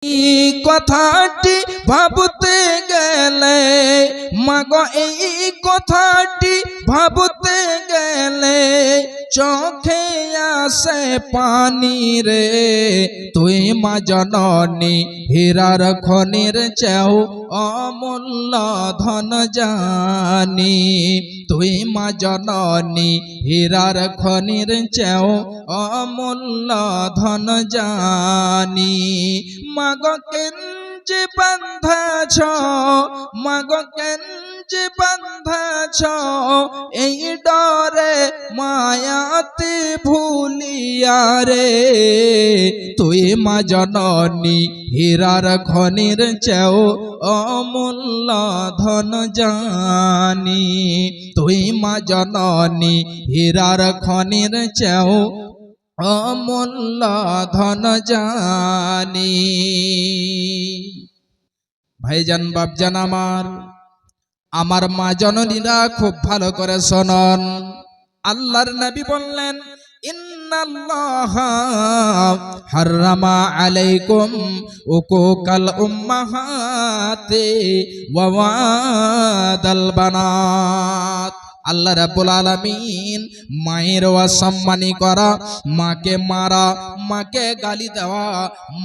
এই কথাটি ভাবতে গেলে মাগো এই কথাটি ভাবতে গেলে চোখে আসে পানি রে। তুই মা জননী হীরার খনির চেয়েও অমূল্য ধন জানি। তুই মা জননী হীরার খনির চেয়েও অমূল্য ধন জানি। মাগো কেঞ্চে বাঁধাছ, মাগো কেঞ্চে বাঁধাছ এই ডরে মায়াতে ভুলিয়া রে। তুই মা জননী হীরার খনির চেয়েও অমূল্য ধন জানি। তুই মা জননী হীরার খনির চেয়েও অমূল্য ধন জানি। ভাইজান বাপজান আমার মা জননীরা খুব ভালো করে শোনন। আল্লাহর নবী বললেন, ইন্নাল্লাহা হারামা আলাইকুম উকুকাল উম্মাহাতি ওয়া ওয়াদাল বানাত। আল্লাহ রাব্বুল আলামিন মায়ের অসম্মানী করা, মাকে মারা, মাকে গালি দেওয়া,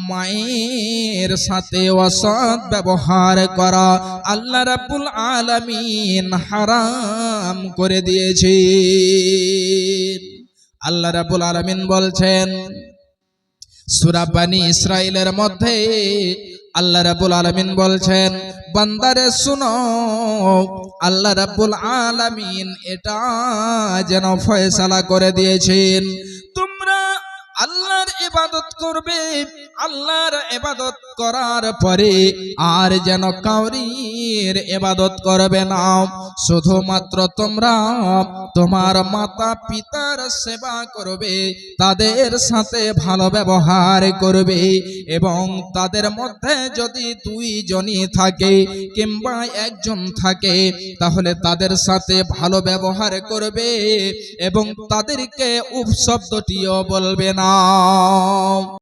মায়ের সাথে অসৎ ব্যবহার করা আল্লাহ রাব্বুল আলামিন হারাম করে দিয়েছে। আল্লাহ রাব্বুল আলামিন বলছেন সূরা বনী ইসরাঈলের মধ্যে আল্লাহ রাব্বুল আলামিন বলছেন, বান্দারে শুনো, আল্লাহ রাব্বুল আলামিন এটা যেন ফয়সালা করে দিয়েছেন, তোমরা আল্লাহর ইবাদত করবে। আল্লাহর ইবাদত করার পরে আর যেন কাউরির ইবাদত করবে না। শুধুমাত্র তোমরা তোমার মাতা পিতার সেবা করবে, তাদের সাথে ভালো ব্যবহার করবে এবং তাদের মধ্যে যদি দুইজনই থাকে কিংবা একজন থাকে তাহলে তাদের সাথে ভালো ব্যবহার করবে এবং তাদেরকে উপ শব্দটিও বলবে না।